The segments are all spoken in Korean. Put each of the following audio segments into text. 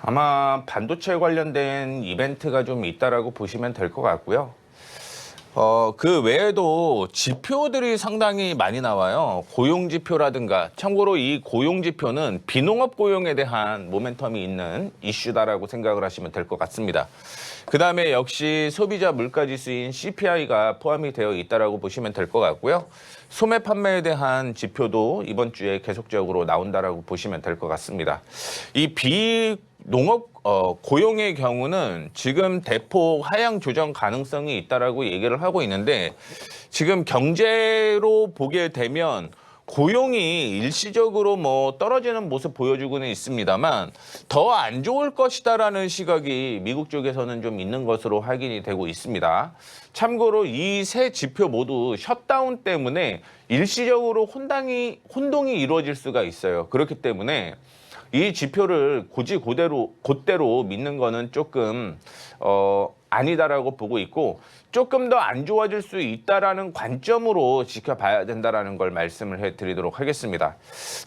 아마 반도체 관련된 이벤트가 좀 있다라고 보시면 될 것 같고요. 그 외에도 지표들이 상당히 많이 나와요. 고용지표라든가. 참고로 이 고용지표는 비농업 고용에 대한 모멘텀이 있는 이슈다라고 생각을 하시면 될 것 같습니다. 그 다음에 역시 소비자 물가지수인 CPI가 포함이 되어 있다라고 보시면 될 것 같고요. 소매 판매에 대한 지표도 이번 주에 계속적으로 나온다라고 보시면 될 것 같습니다. 이 비농업 고용의 경우는 지금 대폭 하향 조정 가능성이 있다라고 얘기를 하고 있는데 지금 경제로 보게 되면 고용이 일시적으로 떨어지는 모습 보여주고는 있습니다만 더 안 좋을 것이다라는 시각이 미국 쪽에서는 좀 있는 것으로 확인이 되고 있습니다. 참고로 이 세 지표 모두 셧다운 때문에 일시적으로 혼동이 이루어질 수가 있어요. 그렇기 때문에 이 지표를 곧대로 믿는 거는 조금 아니다라고 보고 있고 조금 더 안 좋아질 수 있다라는 관점으로 지켜봐야 된다라는 걸 말씀을 해드리도록 하겠습니다.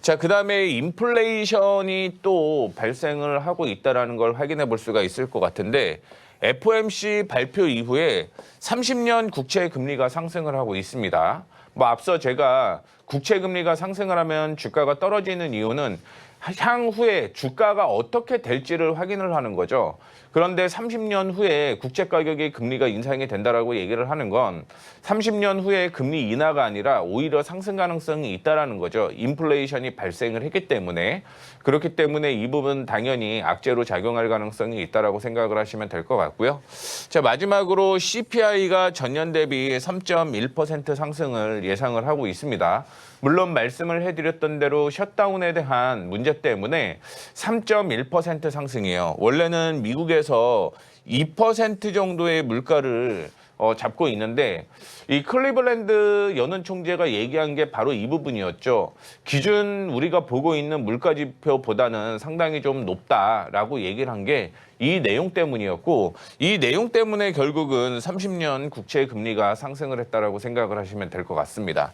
자, 그다음에 인플레이션이 또 발생을 하고 있다라는 걸 확인해 볼 수가 있을 것 같은데 FOMC 발표 이후에 30년 국채 금리가 상승을 하고 있습니다. 앞서 제가 국채 금리가 상승을 하면 주가가 떨어지는 이유는 향후에 주가가 어떻게 될지를 확인을 하는 거죠. 그런데 30년 후에 국채 가격의 금리가 인상이 된다라고 얘기를 하는 건 30년 후에 금리 인하가 아니라 오히려 상승 가능성이 있다라는 거죠. 인플레이션이 발생을 했기 때문에. 그렇기 때문에 이 부분 당연히 악재로 작용할 가능성이 있다라고 생각을 하시면 될 것 같고요. 자, 마지막으로 CPI가 전년 대비 3.1% 상승을 예상을 하고 있습니다. 물론 말씀을 해드렸던 대로 셧다운에 대한 문제 때문에 3.1% 상승이에요. 원래는 미국에서 2% 정도의 물가를 잡고 있는데 이 클리블랜드 연은 총재가 얘기한 게 바로 이 부분이었죠. 기준 우리가 보고 있는 물가 지표보다는 상당히 좀 높다라고 얘기를 한 게 이 내용 때문이었고 이 내용 때문에 결국은 30년 국채 금리가 상승을 했다라고 생각을 하시면 될 것 같습니다.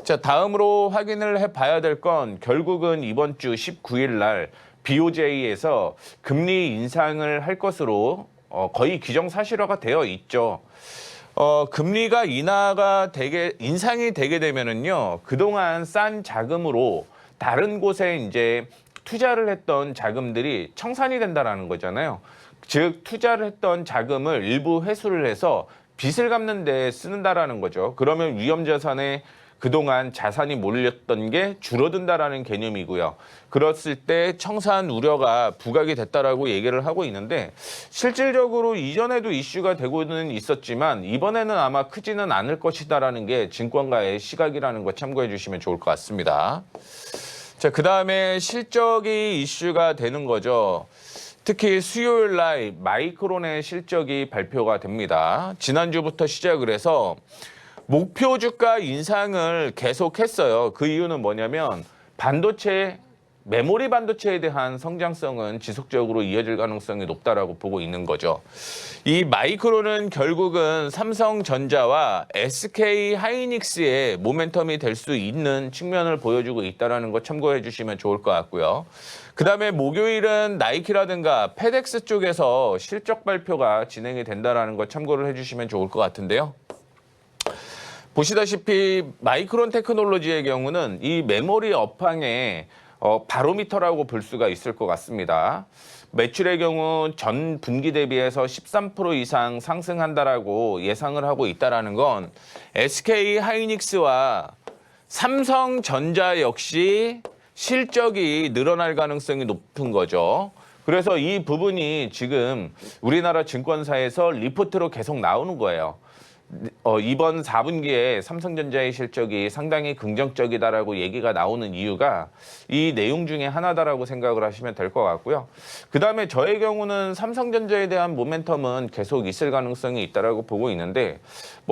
자, 다음으로 확인을 해봐야 될 건 결국은 이번 주 19일 날 BOJ에서 금리 인상을 할 것으로 거의 기정사실화가 되어 있죠. 금리가 인상이 되게 되면은요, 그동안 싼 자금으로 다른 곳에 이제 투자를 했던 자금들이 청산이 된다라는 거잖아요. 즉, 투자를 했던 자금을 일부 회수를 해서 빚을 갚는 데 쓰는다라는 거죠. 그러면 위험자산에 그동안 자산이 몰렸던 게 줄어든다라는 개념이고요. 그랬을 때 청산 우려가 부각이 됐다라고 얘기를 하고 있는데 실질적으로 이전에도 이슈가 되고는 있었지만 이번에는 아마 크지는 않을 것이다라는 게 증권가의 시각이라는 거 참고해 주시면 좋을 것 같습니다. 자, 그다음에 실적이 이슈가 되는 거죠. 특히 수요일 날 마이크론의 실적이 발표가 됩니다. 지난주부터 시작을 해서 목표 주가 인상을 계속했어요. 그 이유는 뭐냐면 메모리 반도체에 대한 성장성은 지속적으로 이어질 가능성이 높다라고 보고 있는 거죠. 이 마이크론은 결국은 삼성전자와 SK 하이닉스의 모멘텀이 될 수 있는 측면을 보여주고 있다는 거 참고해 주시면 좋을 것 같고요. 그다음에 목요일은 나이키라든가 페덱스 쪽에서 실적 발표가 진행이 된다는 거 참고를 해주시면 좋을 것 같은데요. 보시다시피 마이크론 테크놀로지의 경우는 이 메모리 업황의 바로미터라고 볼 수가 있을 것 같습니다. 매출의 경우 전 분기 대비해서 13% 이상 상승한다라고 예상을 하고 있다는 건 SK 하이닉스와 삼성전자 역시 실적이 늘어날 가능성이 높은 거죠. 그래서 이 부분이 지금 우리나라 증권사에서 리포트로 계속 나오는 거예요. 이번 4분기에 삼성전자의 실적이 상당히 긍정적이다라고 얘기가 나오는 이유가 이 내용 중에 하나다라고 생각을 하시면 될 것 같고요. 그다음에 저의 경우는 삼성전자에 대한 모멘텀은 계속 있을 가능성이 있다라고 보고 있는데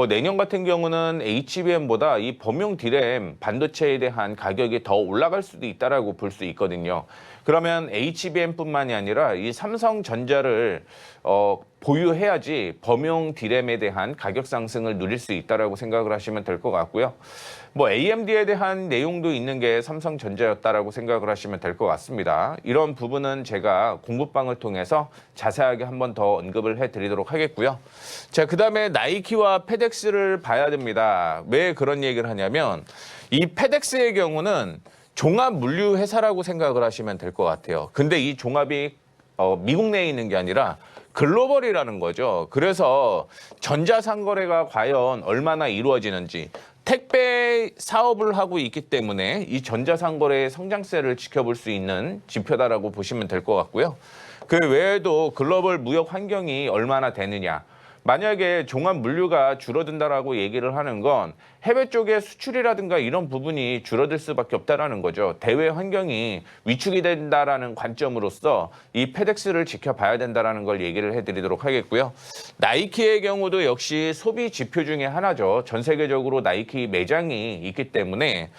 내년 같은 경우는 HBM보다 이 범용 D램 반도체에 대한 가격이 더 올라갈 수도 있다라고 볼 수 있거든요. 그러면 HBM뿐만이 아니라 이 삼성전자를 보유해야지 범용 D램에 대한 가격 상승을 누릴 수 있다라고 생각을 하시면 될 것 같고요. 뭐 AMD에 대한 내용도 있는 게 삼성전자였다라고 생각을 하시면 될 것 같습니다. 이런 부분은 제가 공부방을 통해서 자세하게 한 번 더 언급을 해드리도록 하겠고요. 자, 그다음에 나이키와 페덱스를 봐야 됩니다. 왜 그런 얘기를 하냐면 이 페덱스의 경우는 종합 물류 회사라고 생각을 하시면 될 것 같아요. 근데 이 종합이 미국 내에 있는 게 아니라 글로벌이라는 거죠. 그래서 전자상거래가 과연 얼마나 이루어지는지 택배 사업을 하고 있기 때문에 이 전자상거래의 성장세를 지켜볼 수 있는 지표다라고 보시면 될 것 같고요. 그 외에도 글로벌 무역 환경이 얼마나 되느냐. 만약에 종합 물류가 줄어든다라고 얘기를 하는 건 해외 쪽의 수출이라든가 이런 부분이 줄어들 수밖에 없다라는 거죠. 대외 환경이 위축이 된다라는 관점으로서 이 페덱스를 지켜봐야 된다라는 걸 얘기를 해드리도록 하겠고요. 나이키의 경우도 역시 소비 지표 중에 하나죠. 전 세계적으로 나이키 매장이 있기 때문에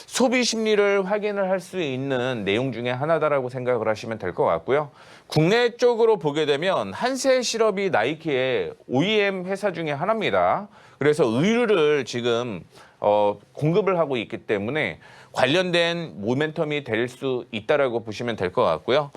소비 심리를 확인을 할 수 있는 내용 중에 하나다라고 생각을 하시면 될 것 같고요. 국내 쪽으로 보게 되면 한세실업이 나이키의 OEM 회사 중에 하나입니다. 그래서 의류를 지금 공급을 하고 있기 때문에 관련된 모멘텀이 될 수 있다라고 보시면 될 것 같고요.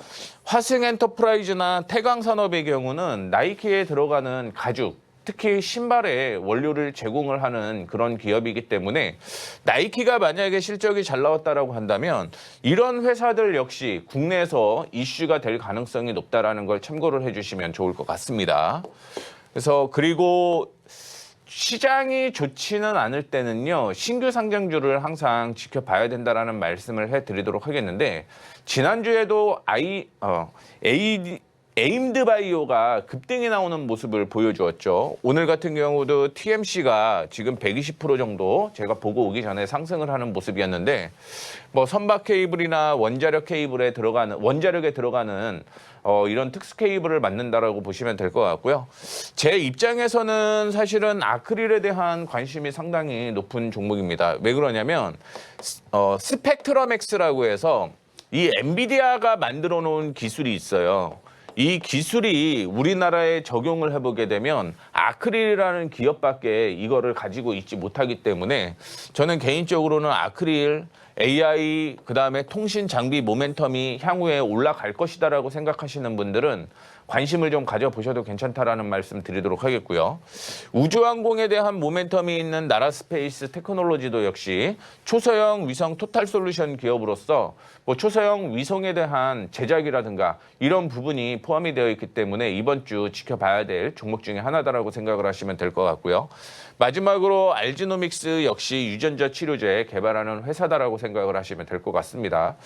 화승엔터프라이즈나 태광산업의 경우는 나이키에 들어가는 가죽, 특히 신발에 원료를 제공을 하는 그런 기업이기 때문에 나이키가 만약에 실적이 잘 나왔다라고 한다면 이런 회사들 역시 국내에서 이슈가 될 가능성이 높다라는 걸 참고를 해주시면 좋을 것 같습니다. 그래서 그리고 시장이 좋지는 않을 때는요, 신규 상장주를 항상 지켜봐야 된다라는 말씀을 해드리도록 하겠는데, 지난주에도 에임드바이오가 급등이 나오는 모습을 보여주었죠. 오늘 같은 경우도 TMC가 지금 120% 정도 제가 보고 오기 전에 상승을 하는 모습이었는데, 뭐 선박 케이블이나 원자력에 들어가는 이런 특수 케이블을 만든다라고 보시면 될 것 같고요. 제 입장에서는 사실은 아크릴에 대한 관심이 상당히 높은 종목입니다. 왜 그러냐면 스펙트럼엑스라고 해서 이 엔비디아가 만들어 놓은 기술이 있어요. 이 기술이 우리나라에 적용을 해보게 되면 아크릴이라는 기업밖에 이거를 가지고 있지 못하기 때문에 저는 개인적으로는 아크릴, AI, 그다음에 통신 장비 모멘텀이 향후에 올라갈 것이다라고 생각하시는 분들은 관심을 좀 가져보셔도 괜찮다라는 말씀 드리도록 하겠고요. 우주항공에 대한 모멘텀이 있는 나라스페이스 테크놀로지도 역시 초소형 위성 토탈솔루션 기업으로서 뭐 초소형 위성에 대한 제작이라든가 이런 부분이 포함이 되어 있기 때문에 이번 주 지켜봐야 될 종목 중에 하나다라고 생각을 하시면 될 것 같고요. 마지막으로 알지노믹스 역시 유전자 치료제 개발하는 회사다라고 생각을 하시면 될 것 같습니다.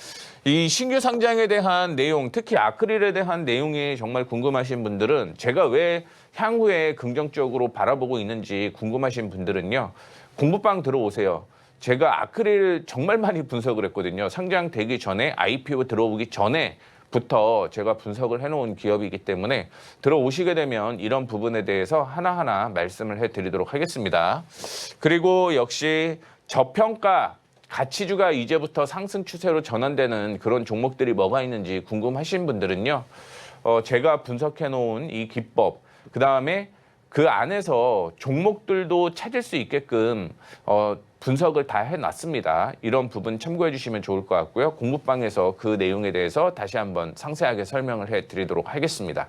이 신규 상장에 대한 내용, 특히 아크릴에 대한 내용이 정말 궁금하신 분들은 제가 왜 향후에 긍정적으로 바라보고 있는지 궁금하신 분들은요. 공부방 들어오세요. 제가 아크릴 정말 많이 분석을 했거든요. 상장되기 전에 IPO 들어오기 전에부터 제가 분석을 해놓은 기업이기 때문에 들어오시게 되면 이런 부분에 대해서 하나하나 말씀을 해드리도록 하겠습니다. 그리고 역시 저평가 가치주가 이제부터 상승 추세로 전환되는 그런 종목들이 뭐가 있는지 궁금하신 분들은요. 제가 분석해 놓은 이 기법, 그다음에 그 안에서 종목들도 찾을 수 있게끔 분석을 다 해놨습니다. 이런 부분 참고해 주시면 좋을 것 같고요. 공부방에서 그 내용에 대해서 다시 한번 상세하게 설명을 해드리도록 하겠습니다.